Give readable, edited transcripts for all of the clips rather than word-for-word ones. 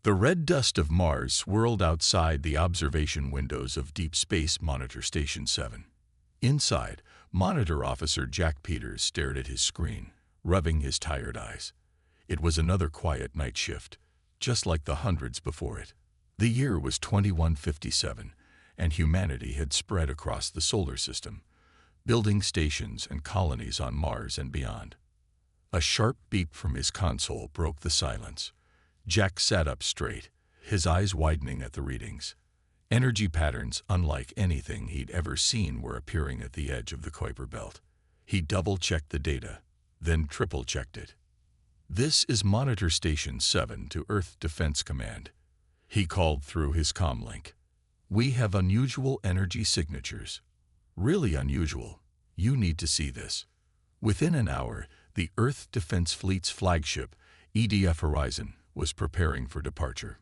The red dust of Mars swirled outside the observation windows of Deep Space Monitor Station 7. Inside, Monitor Officer Jack Peters stared at his screen, rubbing his tired eyes. It was another quiet night shift, just like the hundreds before it. The year was 2157, and humanity had spread across the solar system, building stations and colonies on Mars and beyond. A sharp beep from his console broke the silence. Jack sat up straight, his eyes widening at the readings. Energy patterns unlike anything he'd ever seen were appearing at the edge of the Kuiper Belt. He double-checked the data, then triple-checked it. "This is Monitor Station 7 to Earth Defense Command," he called through his comlink. "We have unusual energy signatures. Really unusual. You need to see this." Within an hour, the Earth Defense Fleet's flagship, EDF Horizon, was preparing for departure.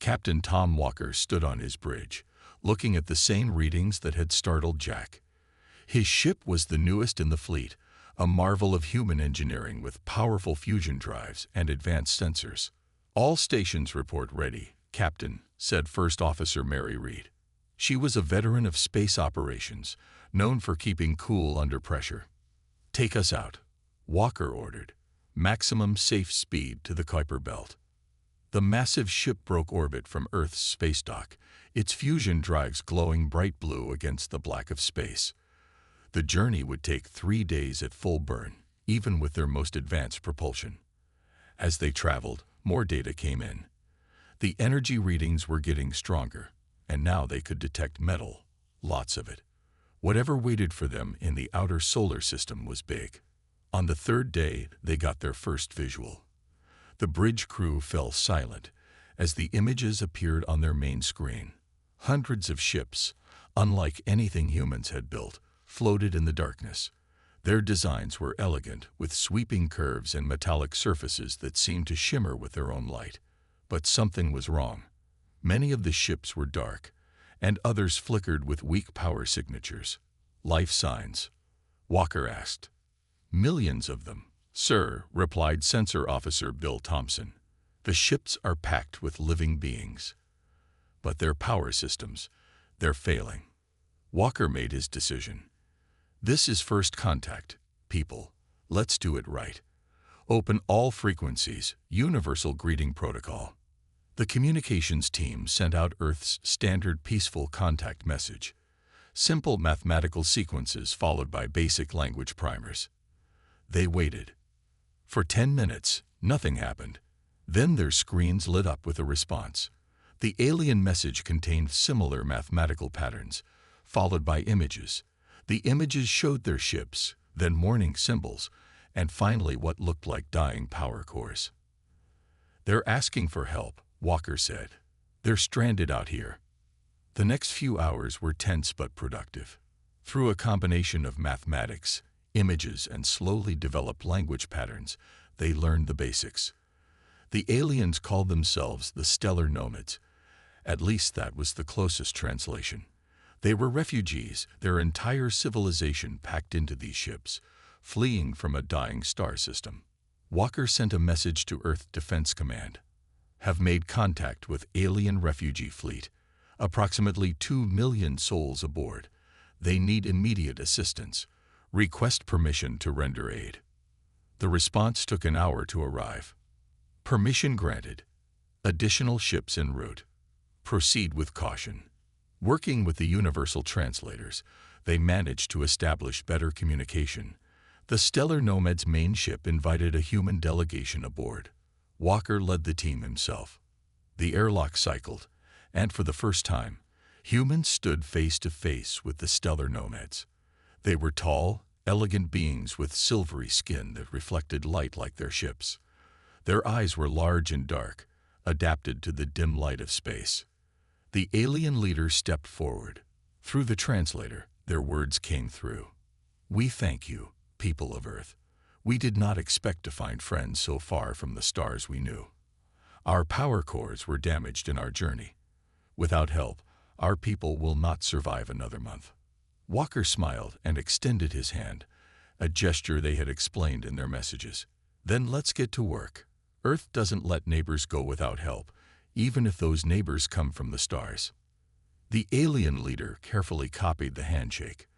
Captain Tom Walker stood on his bridge, looking at the same readings that had startled Jack. His ship was the newest in the fleet, a marvel of human engineering with powerful fusion drives and advanced sensors. "All stations report ready, Captain," said First Officer Mary Reed. She was a veteran of space operations, known for keeping cool under pressure. "Take us out," Walker ordered. "Maximum safe speed to the Kuiper Belt." The massive ship broke orbit from Earth's space dock, its fusion drives glowing bright blue against the black of space. The journey would take 3 days at full burn, even with their most advanced propulsion. As they traveled, more data came in. The energy readings were getting stronger, and now they could detect metal, lots of it. Whatever waited for them in the outer solar system was big. On the third day, they got their first visual. The bridge crew fell silent as the images appeared on their main screen. Hundreds of ships, unlike anything humans had built, floated in the darkness. Their designs were elegant, with sweeping curves and metallic surfaces that seemed to shimmer with their own light. But something was wrong. Many of the ships were dark, and others flickered with weak power signatures. "Life signs?" Walker asked. "Millions of them, sir," replied Sensor Officer Bill Thompson. "The ships are packed with living beings. But their power systems, they're failing." Walker made his decision. "This is first contact, people. Let's do it right. Open all frequencies, universal greeting protocol." The communications team sent out Earth's standard peaceful contact message. Simple mathematical sequences followed by basic language primers. They waited. For 10 minutes, nothing happened. Then their screens lit up with a response. The alien message contained similar mathematical patterns, followed by images. The images showed their ships, then warning symbols, and finally what looked like dying power cores. "They're asking for help," Walker said. "They're stranded out here." The next few hours were tense but productive. Through a combination of mathematics, images, and slowly developed language patterns, they learned the basics. The aliens called themselves the Stellar Nomads. At least that was the closest translation. They were refugees, their entire civilization packed into these ships, fleeing from a dying star system. Walker sent a message to Earth Defense Command. "Have made contact with alien refugee fleet. Approximately 2 million souls aboard. They need immediate assistance. Request permission to render aid." The response took an hour to arrive. "Permission granted. Additional ships en route. Proceed with caution." Working with the universal translators, they managed to establish better communication. The Stellar Nomad's main ship invited a human delegation aboard. Walker led the team himself. The airlock cycled, and for the first time, humans stood face to face with the Stellar Nomads. They were tall, elegant beings with silvery skin that reflected light like their ships. Their eyes were large and dark, adapted to the dim light of space. The alien leader stepped forward. Through the translator, their words came through. "We thank you, people of Earth. We did not expect to find friends so far from the stars we knew. Our power cores were damaged in our journey. Without help, our people will not survive another month." Walker smiled and extended his hand, a gesture they had explained in their messages. "Then let's get to work. Earth doesn't let neighbors go without help, even if those neighbors come from the stars. The alien leader carefully copied the handshake.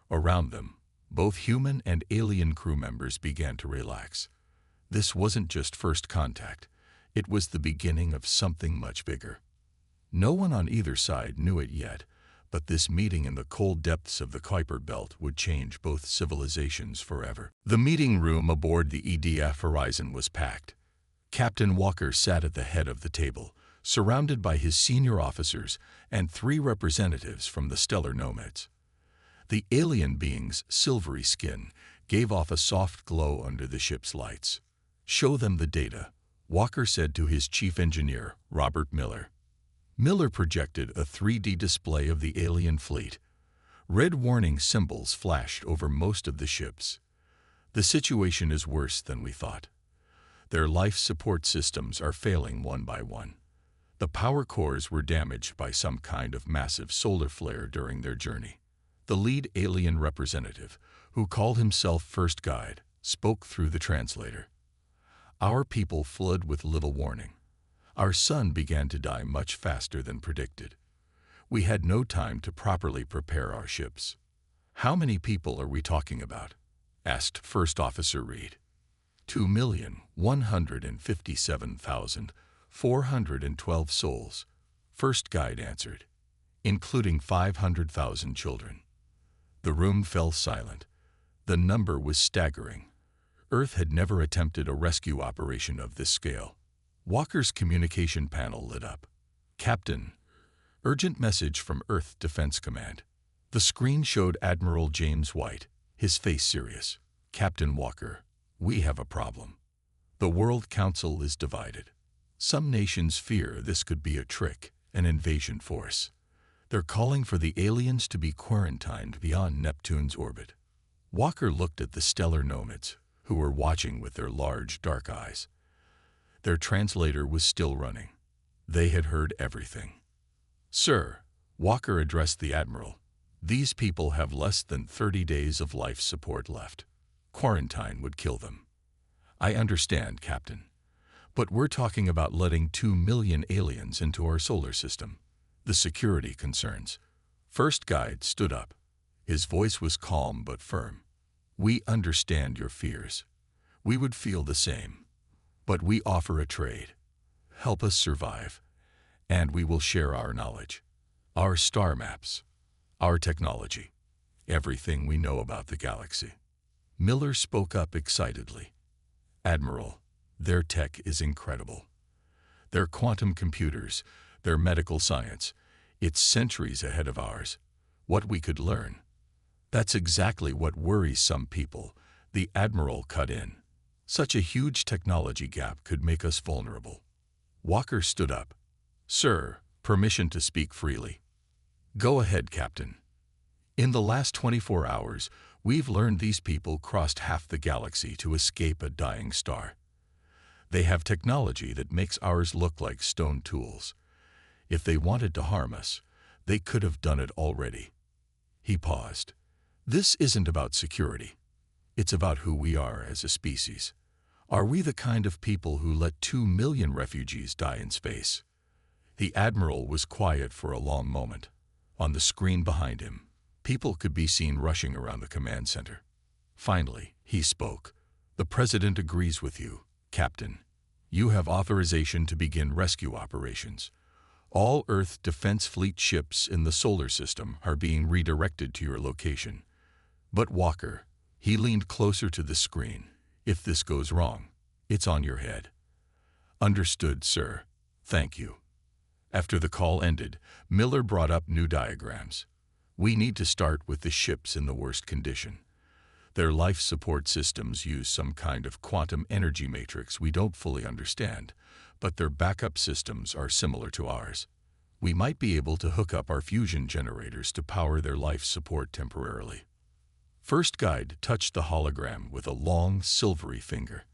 Around them, both human and alien crew members began to relax. This wasn't just first contact. It was the beginning of something much bigger. No one on either side knew it yet, but this meeting in the cold depths of the Kuiper Belt would change both civilizations forever. The meeting room aboard the EDF Horizon was packed. Captain Walker sat at the head of the table, surrounded by his senior officers and 3 representatives from the stellar nomads. The alien being's silvery skin gave off a soft glow under the ship's lights. "Show them the data," Walker said to his chief engineer, Robert Miller. Miller projected a 3D display of the alien fleet. Red warning symbols flashed over most of the ships. "The situation is worse than we thought. Their life support systems are failing one by one. The power cores were damaged by some kind of massive solar flare during their journey." The lead alien representative, who called himself First Guide, spoke through the translator. "Our people fled with little warning. Our sun began to die much faster than predicted. We had no time to properly prepare our ships." "How many people are we talking about?" asked First Officer Reed. 2,157,412 souls, First Guide answered, "including 500,000 children." The room fell silent. The number was staggering. Earth had never attempted a rescue operation of this scale. Walker's communication panel lit up. "Captain, urgent message from Earth Defense Command." The screen showed Admiral James White, his face serious. "Captain Walker, we have a problem. The World Council is divided. Some nations fear this could be a trick, an invasion force. They're calling for the aliens to be quarantined beyond Neptune's orbit." Walker looked at the stellar nomads, who were watching with their large, dark eyes. Their translator was still running. They had heard everything. "Sir," Walker addressed the Admiral, "these people have less than 30 days of life support left. Quarantine would kill them." "I understand, Captain. But we're talking about letting 2 million aliens into our solar system. The security concerns." First Guide stood up. His voice was calm but firm. "We understand your fears. We would feel the same. But we offer a trade. Help us survive, and we will share our knowledge, our star maps, our technology, everything we know about the galaxy." Miller spoke up excitedly. "Admiral, their tech is incredible. Their quantum computers, their medical science, it's centuries ahead of ours. What we could learn." "That's exactly what worries some people," the Admiral cut in. "Such a huge technology gap could make us vulnerable." Walker stood up. "Sir, permission to speak freely." "Go ahead, Captain." "In the last 24 hours, we've learned these people crossed half the galaxy to escape a dying star. They have technology that makes ours look like stone tools. If they wanted to harm us, they could have done it already." He paused. "This isn't about security. It's about who we are as a species. Are we the kind of people who let 2 million refugees die in space?" The Admiral was quiet for a long moment. On the screen behind him, people could be seen rushing around the command center. Finally, he spoke. "The President agrees with you, Captain. You have authorization to begin rescue operations. All Earth Defense Fleet ships in the solar system are being redirected to your location. But Walker," he leaned closer to the screen, "if this goes wrong, it's on your head." "Understood, sir. Thank you." After the call ended, Miller brought up new diagrams. "We need to start with the ships in the worst condition. Their life support systems use some kind of quantum energy matrix we don't fully understand, but their backup systems are similar to ours. We might be able to hook up our fusion generators to power their life support temporarily." First Guide touched the hologram with a long, silvery finger.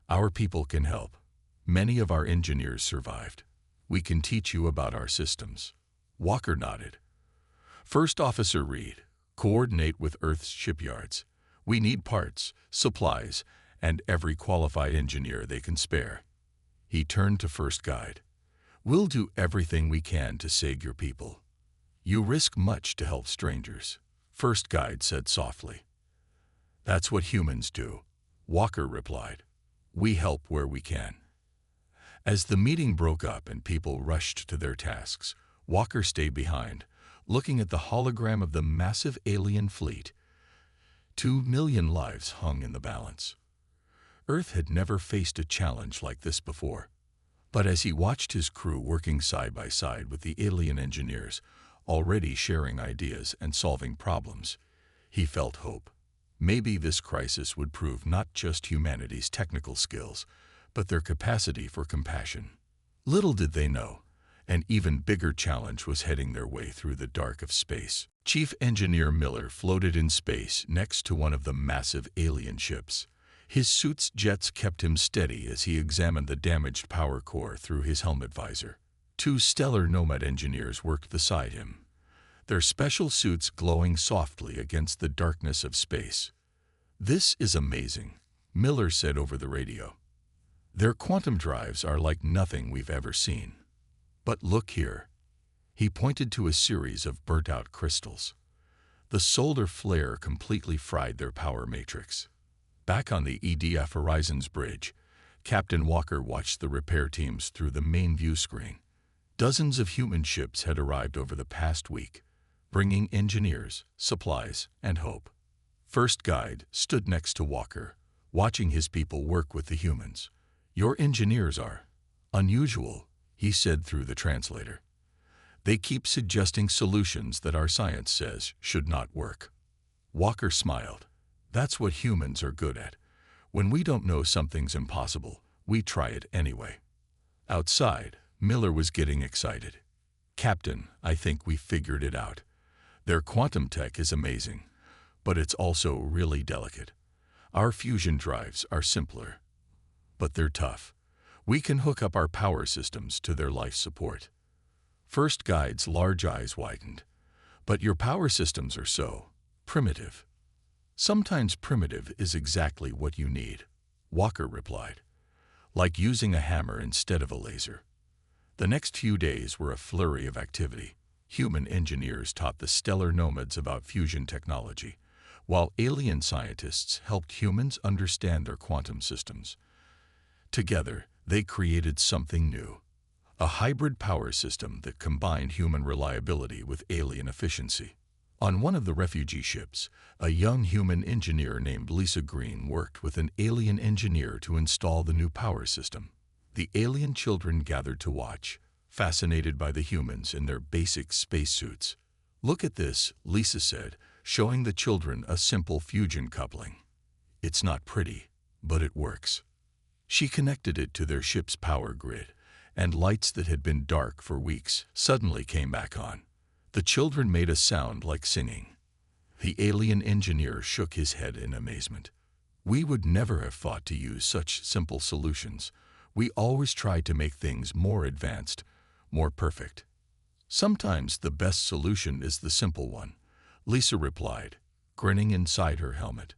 "Our people can help. Many of our engineers survived. We can teach you about our systems." Walker nodded. "First Officer Reed, coordinate with Earth's shipyards. We need parts, supplies, and every qualified engineer they can spare." He turned to First Guide. We'll do everything we can to save your people. You risk much to help strangers, First Guide said softly. That's what humans do, Walker replied. We help where we can. As the meeting broke up and people rushed to their tasks, Walker stayed behind, looking at the hologram of the massive alien fleet. 2 million lives hung in the balance. Earth had never faced a challenge like this before. But as he watched his crew working side by side with the alien engineers, already sharing ideas and solving problems, he felt hope. Maybe this crisis would prove not just humanity's technical skills, but their capacity for compassion. Little did they know, an even bigger challenge was heading their way through the dark of space. Chief Engineer Miller floated in space next to one of the massive alien ships. His suit's jets kept him steady as he examined the damaged power core through his helmet visor. 2 stellar nomad engineers worked beside him, their special suits glowing softly against the darkness of space. This is amazing, Miller said over the radio. Their quantum drives are like nothing we've ever seen. But look here. He pointed to a series of burnt-out crystals. The solar flare completely fried their power matrix. Back on the HFY Horizons bridge, Captain Walker watched the repair teams through the main view screen. Dozens of human ships had arrived over the past week, bringing engineers, supplies, and hope. First Guide stood next to Walker, watching his people work with the humans. Your engineers are unusual, he said through the translator. They keep suggesting solutions that our science says should not work. Walker smiled. That's what humans are good at. When we don't know something's impossible, we try it anyway. Outside, Miller was getting excited. Captain, I think we figured it out. Their quantum tech is amazing, but it's also really delicate. Our fusion drives are simpler, but they're tough. We can hook up our power systems to their life support. First Guide's large eyes widened. But your power systems are so primitive. Sometimes primitive is exactly what you need, Walker replied. Like using a hammer instead of a laser. The next few days were a flurry of activity. Human engineers taught the stellar nomads about fusion technology, while alien scientists helped humans understand their quantum systems. Together, they created something new. A hybrid power system that combined human reliability with alien efficiency. On one of the refugee ships, a young human engineer named Lisa Green worked with an alien engineer to install the new power system. The alien children gathered to watch, fascinated by the humans in their basic spacesuits. Look at this, Lisa said, showing the children a simple fusion coupling. It's not pretty, but it works. She connected it to their ship's power grid, and lights that had been dark for weeks suddenly came back on. The children made a sound like singing. The alien engineer shook his head in amazement. We would never have thought to use such simple solutions. We always tried to make things more advanced, more perfect. Sometimes the best solution is the simple one, Lisa replied, grinning inside her helmet.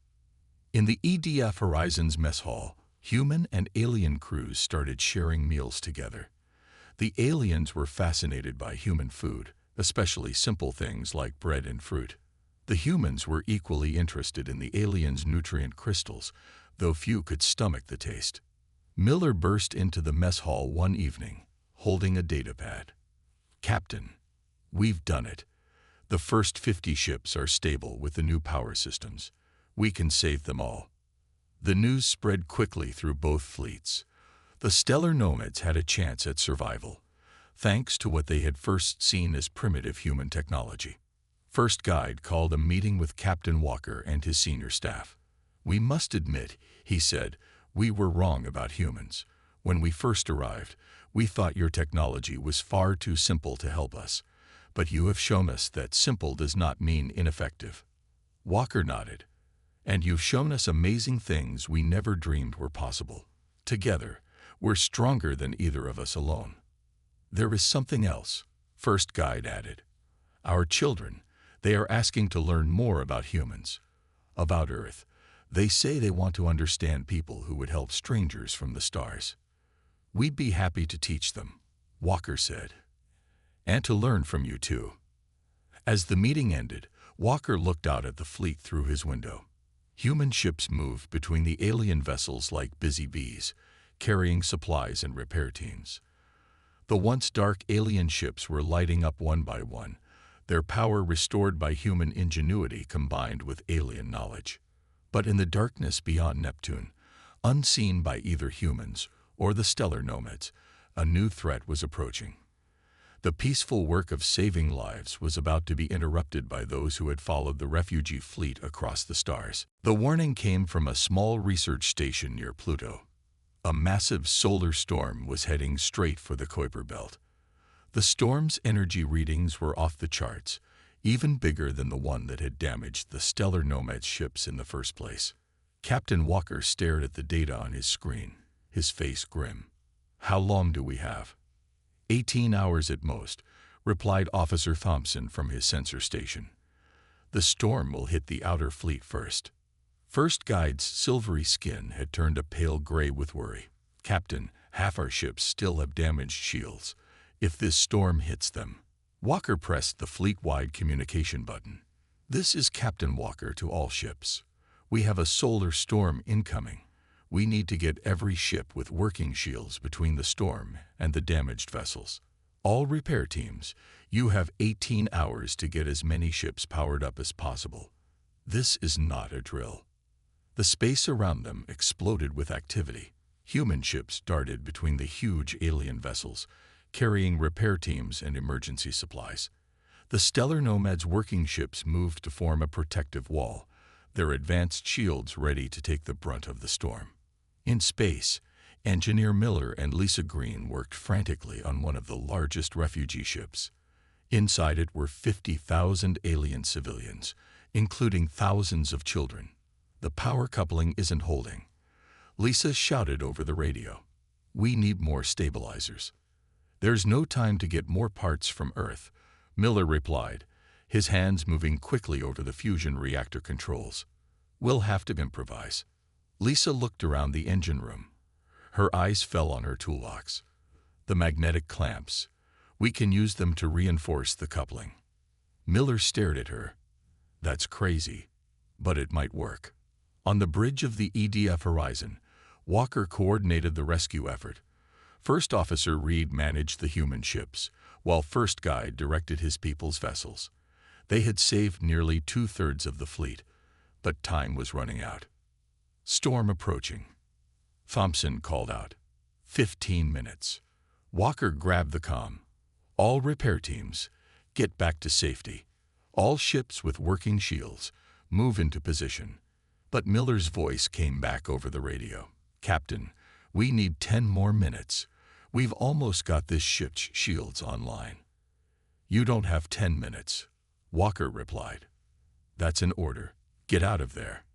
In the HFY Horizons mess hall, human and alien crews started sharing meals together. The aliens were fascinated by human food, especially simple things like bread and fruit. The humans were equally interested in the aliens' nutrient crystals, though few could stomach the taste. Miller burst into the mess hall one evening, holding a datapad. Captain, we've done it. The first 50 ships are stable with the new power systems. We can save them all. The news spread quickly through both fleets. The stellar nomads had a chance at survival, thanks to what they had first seen as primitive human technology. First Guide called a meeting with Captain Walker and his senior staff. We must admit, he said, we were wrong about humans. When we first arrived, we thought your technology was far too simple to help us, but you have shown us that simple does not mean ineffective. Walker nodded. And you've shown us amazing things we never dreamed were possible. Together, we're stronger than either of us alone. There is something else, First Guide added. Our children, they are asking to learn more about humans, about Earth. They say they want to understand people who would help strangers from the stars. We'd be happy to teach them, Walker said. "And to learn from you too." As the meeting ended, Walker looked out at the fleet through his window. Human ships moved between the alien vessels like busy bees, carrying supplies and repair teams. The once dark alien ships were lighting up one by one, their power restored by human ingenuity combined with alien knowledge. But in the darkness beyond Neptune, unseen by either humans or the stellar nomads, a new threat was approaching. The peaceful work of saving lives was about to be interrupted by those who had followed the refugee fleet across the stars. The warning came from a small research station near Pluto. A massive solar storm was heading straight for the Kuiper Belt. The storm's energy readings were off the charts, even bigger than the one that had damaged the stellar nomad ships in the first place. Captain Walker stared at the data on his screen, his face grim. "How long do we have?" 18 hours at most, replied Officer Thompson from his sensor station. "The storm will hit the outer fleet first." First Guide's silvery skin had turned a pale gray with worry. "Captain, half our ships still have damaged shields. If this storm hits them..." Walker pressed the fleet-wide communication button. "This is Captain Walker to all ships. We have a solar storm incoming. We need to get every ship with working shields between the storm and the damaged vessels. All repair teams, you have 18 hours to get as many ships powered up as possible. This is not a drill." The space around them exploded with activity. Human ships darted between the huge alien vessels, carrying repair teams and emergency supplies. The stellar nomads' working ships moved to form a protective wall, their advanced shields ready to take the brunt of the storm. In space, Engineer Miller and Lisa Green worked frantically on one of the largest refugee ships. Inside it were 50,000 alien civilians, including thousands of children. "The power coupling isn't holding." Lisa shouted over the radio. "We need more stabilizers." "There's no time to get more parts from Earth," Miller replied, his hands moving quickly over the fusion reactor controls. "We'll have to improvise." Lisa looked around the engine room. Her eyes fell on her toolbox. "The magnetic clamps. We can use them to reinforce the coupling." Miller stared at her. "That's crazy, but it might work." On the bridge of the EDF Horizon, Walker coordinated the rescue effort. First Officer Reed managed the human ships, while First Guide directed his people's vessels. They had saved nearly 2/3 of the fleet, but time was running out. "Storm approaching," Thompson called out. 15 minutes. Walker grabbed the comm. "All repair teams, get back to safety. All ships with working shields, move into position." But Miller's voice came back over the radio. "Captain, we need 10 more minutes. We've almost got this ship's shields online." "You don't have 10 minutes," Walker replied. "That's an order. Get out of there."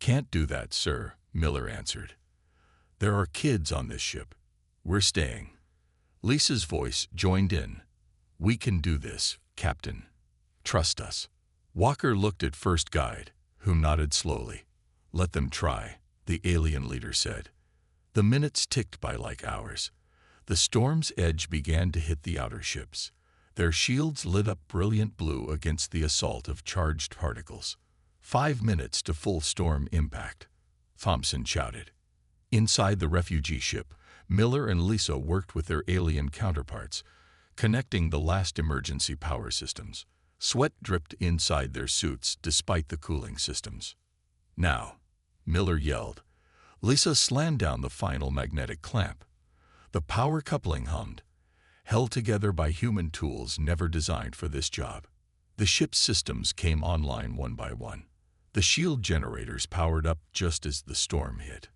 "Can't do that, sir," Miller answered. "There are kids on this ship. We're staying." Lisa's voice joined in. "We can do this, Captain. Trust us." Walker looked at First Guide, who nodded slowly. "Let them try," the alien leader said. The minutes ticked by like hours. The storm's edge began to hit the outer ships. Their shields lit up brilliant blue against the assault of charged particles. 5 minutes to full storm impact," Thompson shouted. Inside the refugee ship, Miller and Lisa worked with their alien counterparts, connecting the last emergency power systems. Sweat dripped inside their suits despite the cooling systems. "Now," Miller yelled. Lisa slammed down the final magnetic clamp. The power coupling hummed, held together by human tools never designed for this job. The ship's systems came online one by one. The shield generators powered up just as the storm hit.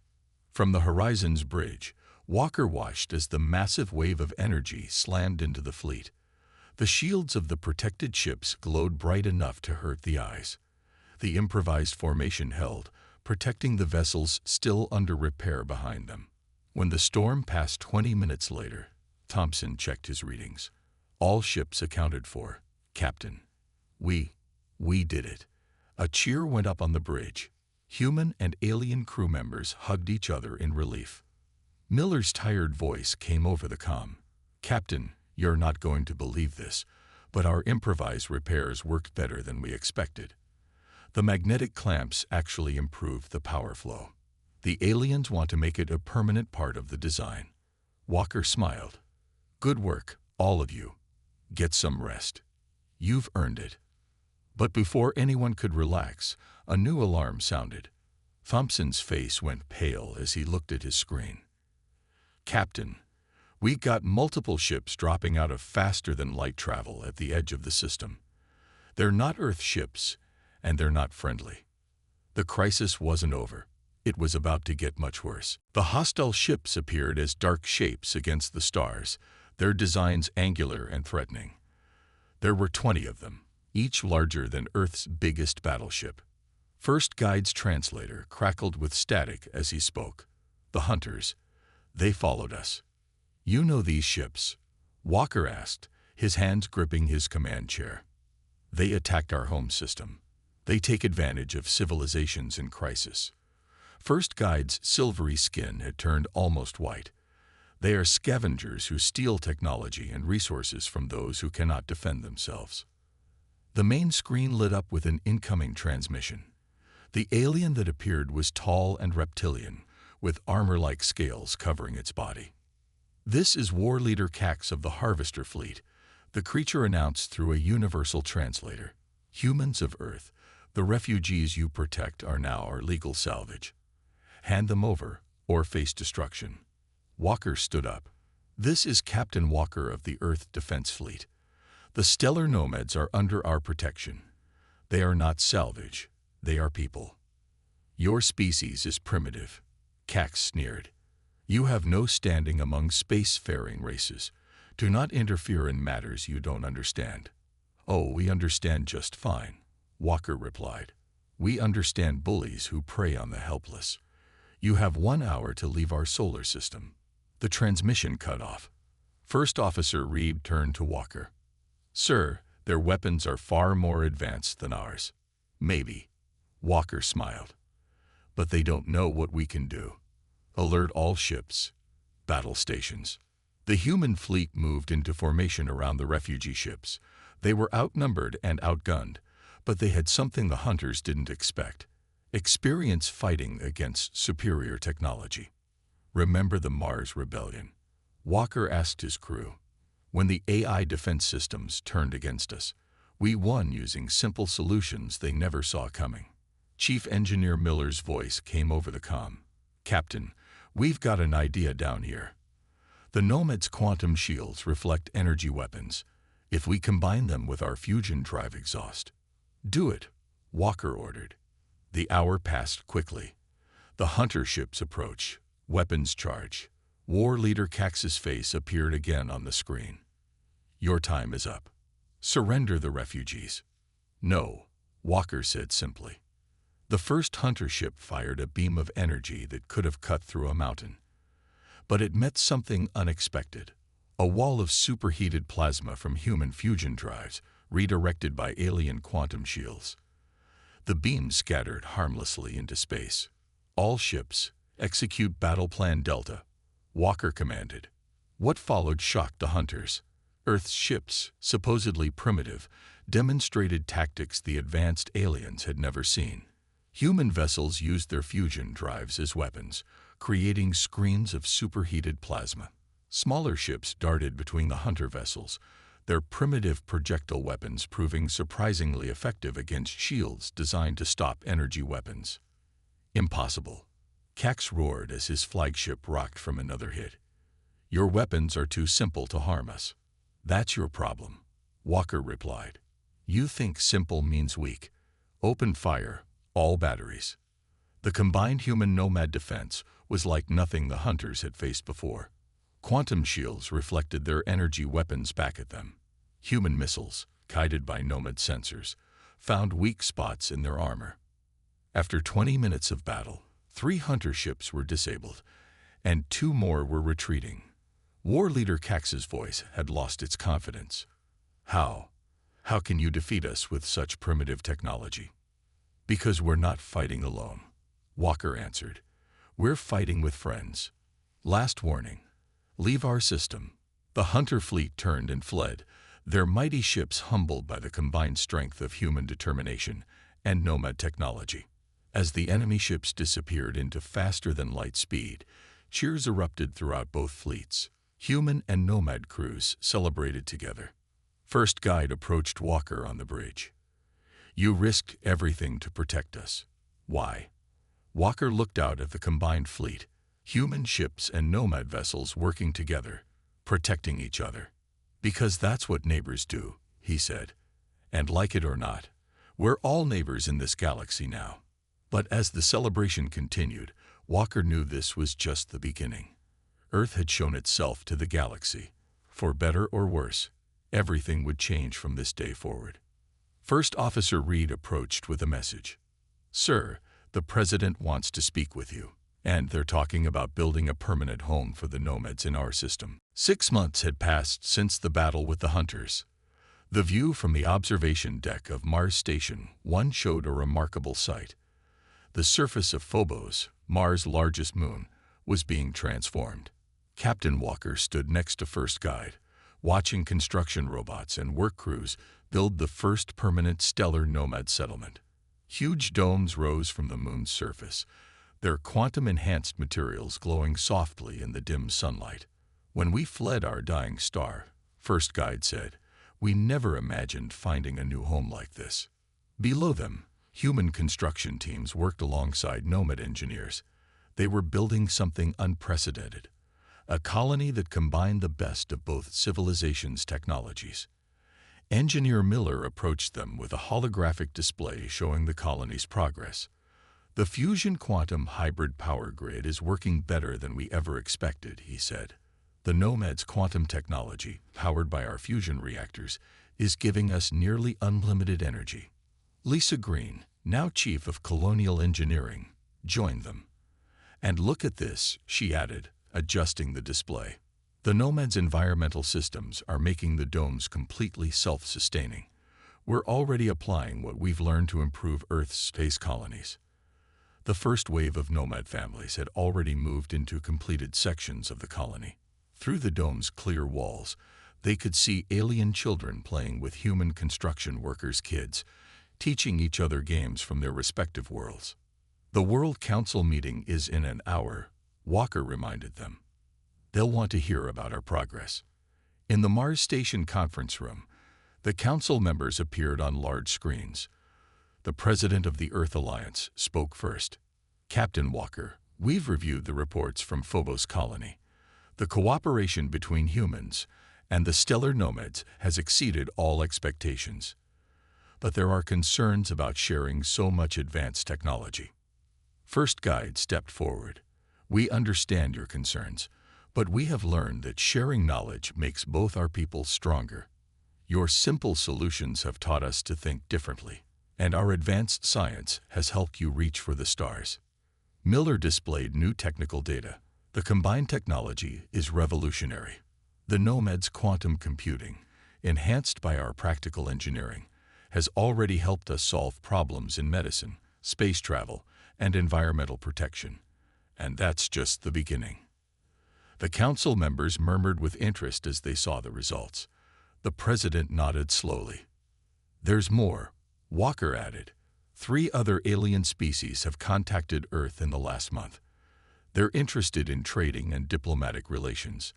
From the Horizon's bridge, Walker watched as the massive wave of energy slammed into the fleet. The shields of the protected ships glowed bright enough to hurt the eyes. The improvised formation held, protecting the vessels still under repair behind them. When the storm passed 20 minutes later, Thompson checked his readings. "All ships accounted for, Captain. We did it." A cheer went up on the bridge. Human and alien crew members hugged each other in relief. Miller's tired voice came over the comm. "Captain, you're not going to believe this, but our improvised repairs worked better than we expected. The magnetic clamps actually improved the power flow. The aliens want to make it a permanent part of the design." Walker smiled. "Good work, all of you. Get some rest. You've earned it." But before anyone could relax, a new alarm sounded. Thompson's face went pale as he looked at his screen. "Captain, we got multiple ships dropping out of faster-than-light travel at the edge of the system. They're not Earth ships, and they're not friendly." The crisis wasn't over. It was about to get much worse. The hostile ships appeared as dark shapes against the stars, their designs angular and threatening. There were 20 of them, each larger than Earth's biggest battleship. First Guide's translator crackled with static as he spoke. "The hunters. They followed us." "You know these ships?" Walker asked, his hands gripping his command chair. "They attacked our home system. They take advantage of civilizations in crisis." First Guide's silvery skin had turned almost white. "They are scavengers who steal technology and resources from those who cannot defend themselves." The main screen lit up with an incoming transmission. The alien that appeared was tall and reptilian, with armor-like scales covering its body. "This is War Leader Cax of the Harvester Fleet," the creature announced through a universal translator. "Humans of Earth, the refugees you protect are now our legal salvage. Hand them over, or face destruction." Walker stood up. "This is Captain Walker of the Earth Defense Fleet. The stellar nomads are under our protection. They are not salvage. They are people." "Your species is primitive," Cax sneered. "You have no standing among spacefaring races. Do not interfere in matters you don't understand." "Oh, we understand just fine," Walker replied. "We understand bullies who prey on the helpless. You have 1 hour to leave our solar system." The transmission cut off. First Officer Reed turned to Walker. "Sir, their weapons are far more advanced than ours." "Maybe," Walker smiled. "But they don't know what we can do. Alert all ships. Battle stations." The human fleet moved into formation around the refugee ships. They were outnumbered and outgunned, but they had something the hunters didn't expect: experience fighting against superior technology. "Remember the Mars Rebellion?" Walker asked his crew. "When the AI defense systems turned against us, we won using simple solutions they never saw coming." Chief Engineer Miller's voice came over the comm. "Captain, we've got an idea down here. The Nomad's quantum shields reflect energy weapons. If we combine them with our fusion drive exhaust—" "Do it," Walker ordered. The hour passed quickly. The hunter ships approach. Weapons charge. War Leader Cax's face appeared again on the screen. "Your time is up. Surrender the refugees." "No," Walker said simply. The first hunter ship fired a beam of energy that could have cut through a mountain. But it met something unexpected: a wall of superheated plasma from human fusion drives, redirected by alien quantum shields. The beam scattered harmlessly into space. "All ships, execute Battle Plan Delta," Walker commanded. What followed shocked the hunters. Earth's ships, supposedly primitive, demonstrated tactics the advanced aliens had never seen. Human vessels used their fusion drives as weapons, creating screens of superheated plasma. Smaller ships darted between the hunter vessels, their primitive projectile weapons proving surprisingly effective against shields designed to stop energy weapons. "Impossible," Cax roared as his flagship rocked from another hit. "Your weapons are too simple to harm us." "That's your problem," Walker replied. "You think simple means weak. Open fire, all batteries." The combined human nomad defense was like nothing the hunters had faced before. Quantum shields reflected their energy weapons back at them. Human missiles, guided by nomad sensors, found weak spots in their armor. After 20 minutes of battle, 3 hunter ships were disabled, and 2 more were retreating. War Leader Cax's voice had lost its confidence. "How? How can you defeat us with such primitive technology?" "Because we're not fighting alone," Walker answered. "We're fighting with friends. Last warning. Leave our system. The hunter fleet turned and fled, their mighty ships humbled by the combined strength of human determination and nomad technology. As the enemy ships disappeared into faster-than-light speed, cheers erupted throughout both fleets. Human and nomad crews celebrated together. First Guide approached Walker on the bridge. "You risked everything to protect us. Why?" Walker looked out at the combined fleet, human ships and nomad vessels working together, protecting each other. "Because that's what neighbors do," he said. "And like it or not, we're all neighbors in this galaxy now." But as the celebration continued, Walker knew this was just the beginning. Earth had shown itself to the galaxy. For better or worse, everything would change from this day forward. First Officer Reed approached with a message. "Sir, the President wants to speak with you, and they're talking about building a permanent home for the nomads in our system." 6 months had passed since the battle with the hunters. The view from the observation deck of Mars Station 1 showed a remarkable sight. The surface of Phobos, Mars' largest moon, was being transformed. Captain Walker stood next to First Guide, watching construction robots and work crews build the first permanent stellar nomad settlement. Huge domes rose from the moon's surface, their quantum-enhanced materials glowing softly in the dim sunlight. "When we fled our dying star," First Guide said, "we never imagined finding a new home like this." Below them, human construction teams worked alongside nomad engineers. They were building something unprecedented, a colony that combined the best of both civilizations' technologies. Engineer Miller approached them with a holographic display showing the colony's progress. "The fusion quantum hybrid power grid is working better than we ever expected," he said. "The Nomad's quantum technology, powered by our fusion reactors, is giving us nearly unlimited energy." Lisa Green, now Chief of Colonial Engineering, joined them. "And look at this," she added, adjusting the display. "The Nomad's environmental systems are making the domes completely self-sustaining. We're already applying what we've learned to improve Earth's space colonies." The first wave of nomad families had already moved into completed sections of the colony. Through the dome's clear walls, they could see alien children playing with human construction workers' kids, teaching each other games from their respective worlds. "The World Council meeting is in an hour," Walker reminded them. "They'll want to hear about our progress." In the Mars Station conference room, the council members appeared on large screens. The president of the Earth Alliance spoke first. "Captain Walker, we've reviewed the reports from Phobos Colony. The cooperation between humans and the stellar nomads has exceeded all expectations. But there are concerns about sharing so much advanced technology." First Guide stepped forward. "We understand your concerns, but we have learned that sharing knowledge makes both our peoples stronger. Your simple solutions have taught us to think differently, and our advanced science has helped you reach for the stars." Miller displayed new technical data. "The combined technology is revolutionary. The Nomad's quantum computing, enhanced by our practical engineering, has already helped us solve problems in medicine, space travel, and environmental protection. And that's just the beginning." The council members murmured with interest as they saw the results. The president nodded slowly. "There's more," Walker added. 3 other alien species have contacted Earth in the last month. They're interested in trading and diplomatic relations.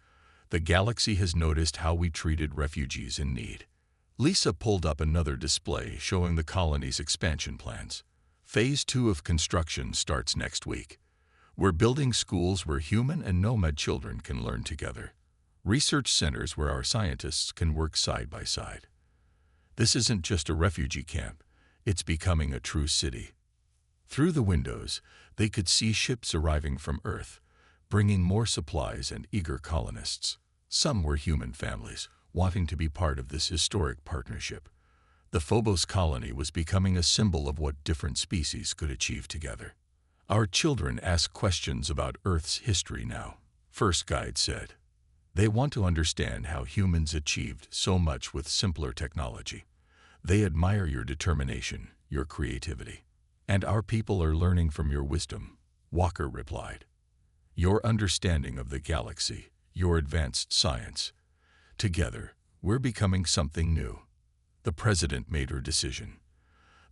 The galaxy has noticed how we treated refugees in need. Lisa pulled up another display showing the colony's expansion plans. Phase 2 of construction starts next week. We're building schools where human and nomad children can learn together. Research centers where our scientists can work side by side. This isn't just a refugee camp, it's becoming a true city. Through the windows, they could see ships arriving from Earth, bringing more supplies and eager colonists. Some were human families, wanting to be part of this historic partnership. The Phobos colony was becoming a symbol of what different species could achieve together. "Our children ask questions about Earth's history now," First Guide said. "They want to understand how humans achieved so much with simpler technology. They admire your determination, your creativity. And our people are learning from your wisdom," Walker replied. "Your understanding of the galaxy, your advanced science. Together, we're becoming something new. The President made her decision.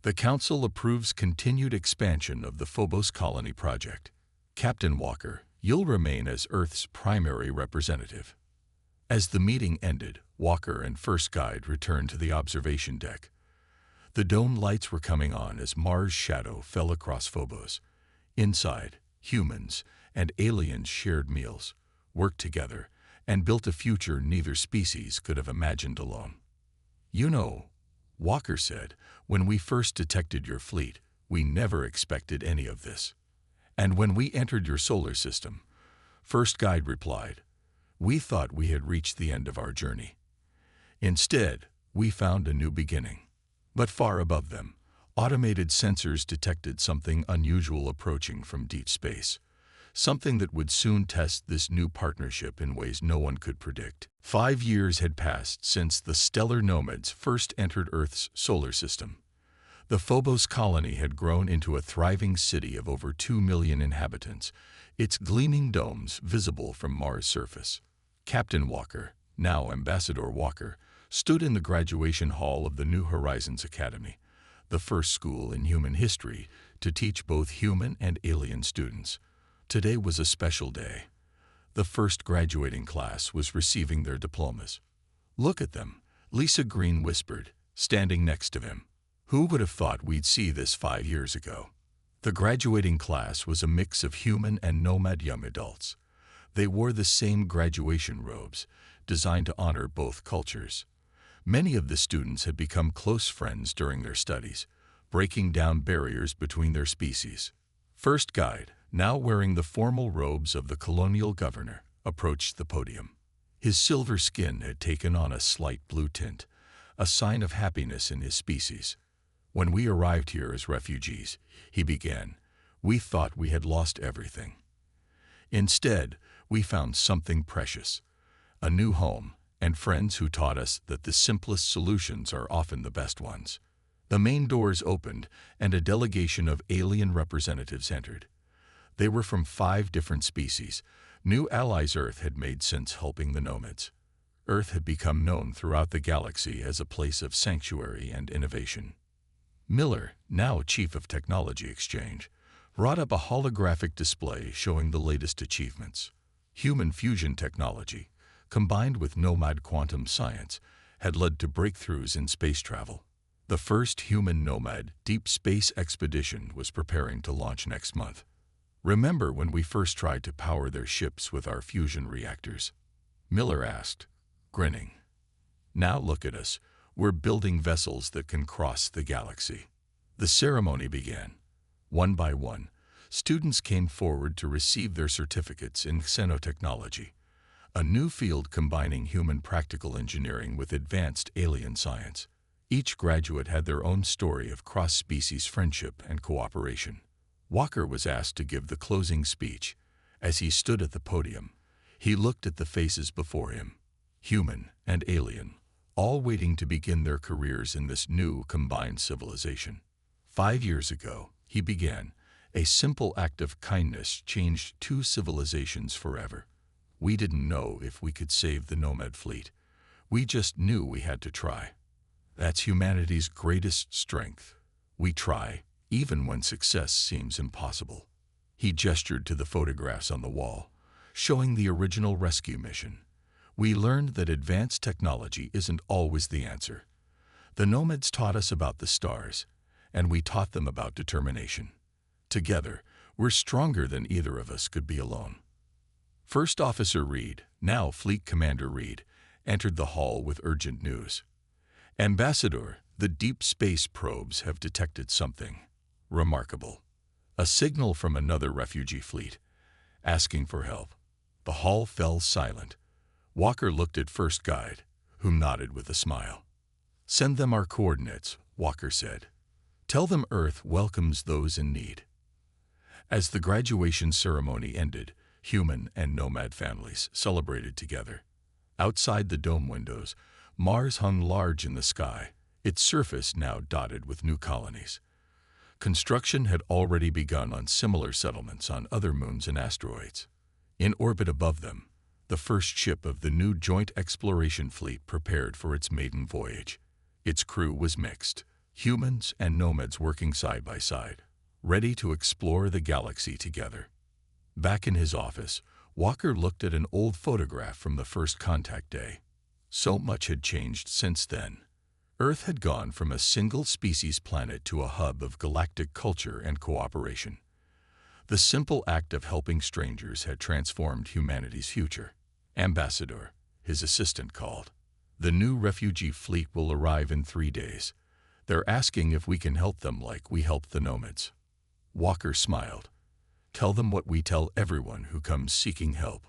The Council approves continued expansion of the Phobos Colony Project. Captain Walker, you'll remain as Earth's primary representative. As the meeting ended, Walker and First Guide returned to the observation deck. The dome lights were coming on as Mars' shadow fell across Phobos. Inside, humans and aliens shared meals, worked together, and built a future neither species could have imagined alone. "You know," Walker said, "when we first detected your fleet, we never expected any of this. And when we entered your solar system," First Guide replied, "we thought we had reached the end of our journey. Instead, we found a new beginning." But far above them, automated sensors detected something unusual approaching from deep space, something that would soon test this new partnership in ways no one could predict. 5 years had passed since the stellar nomads first entered Earth's solar system. The Phobos colony had grown into a thriving city of over 2 million inhabitants, its gleaming domes visible from Mars' surface. Captain Walker, now Ambassador Walker, stood in the graduation hall of the New Horizons Academy, the first school in human history to teach both human and alien students. Today was a special day. The first graduating class was receiving their diplomas. "Look at them," Lisa Green whispered, standing next to him. "Who would have thought we'd see this 5 years ago?" The graduating class was a mix of human and nomad young adults. They wore the same graduation robes, designed to honor both cultures. Many of the students had become close friends during their studies, breaking down barriers between their species. First Guide, now wearing the formal robes of the colonial governor, approached the podium. His silver skin had taken on a slight blue tint, a sign of happiness in his species. "When we arrived here as refugees," he began, "we thought we had lost everything. Instead, we found something precious, a new home, and friends who taught us that the simplest solutions are often the best ones." The main doors opened, and a delegation of alien representatives entered. They were from 5 different species, new allies Earth had made since helping the nomads. Earth had become known throughout the galaxy as a place of sanctuary and innovation. Miller, now Chief of Technology Exchange, brought up a holographic display showing the latest achievements. Human fusion technology, combined with nomad quantum science, had led to breakthroughs in space travel. The first human nomad deep space expedition was preparing to launch next month. "Remember when we first tried to power their ships with our fusion reactors?" Miller asked, grinning. "Now look at us. We're building vessels that can cross the galaxy." The ceremony began. One by one, students came forward to receive their certificates in xenotechnology, a new field combining human practical engineering with advanced alien science. Each graduate had their own story of cross-species friendship and cooperation. Walker was asked to give the closing speech. As he stood at the podium, he looked at the faces before him, human and alien, all waiting to begin their careers in this new combined civilization. 5 years ago, he began, a simple act of kindness changed 2 civilizations forever. "We didn't know if we could save the nomad fleet. We just knew we had to try. That's humanity's greatest strength. We try, even when success seems impossible." He gestured to the photographs on the wall, showing the original rescue mission. "We learned that advanced technology isn't always the answer. The nomads taught us about the stars, and we taught them about determination. Together, we're stronger than either of us could be alone." First Officer Reed, now Fleet Commander Reed, entered the hall with urgent news. "Ambassador, the deep space probes have detected something remarkable. A signal from another refugee fleet, asking for help." The hall fell silent. Walker looked at First Guide, who nodded with a smile. "Send them our coordinates," Walker said. "Tell them Earth welcomes those in need." As the graduation ceremony ended, human and nomad families celebrated together. Outside the dome windows, Mars hung large in the sky, its surface now dotted with new colonies. Construction had already begun on similar settlements on other moons and asteroids. In orbit above them, The first ship of the new joint exploration fleet prepared for its maiden voyage. Its crew was mixed, humans and nomads working side by side, ready to explore the galaxy together. Back in his office, Walker looked at an old photograph from the first contact day. So much had changed since then. Earth had gone from a single-species planet to a hub of galactic culture and cooperation. The simple act of helping strangers had transformed humanity's future. "Ambassador," his assistant called. "The new refugee fleet will arrive in 3 days. They're asking if we can help them like we helped the nomads." Walker smiled. "Tell them what we tell everyone who comes seeking help.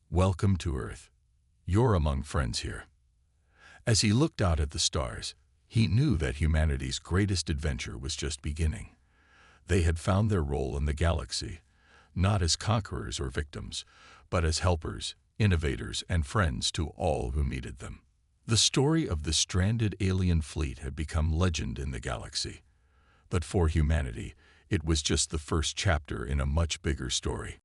Welcome to Earth. You're among friends here." As he looked out at the stars, he knew that humanity's greatest adventure was just beginning. They had found their role in the galaxy, not as conquerors or victims, but as helpers, innovators, and friends to all who needed them. The story of the stranded alien fleet had become legend in the galaxy. But for humanity, it was just the first chapter in a much bigger story.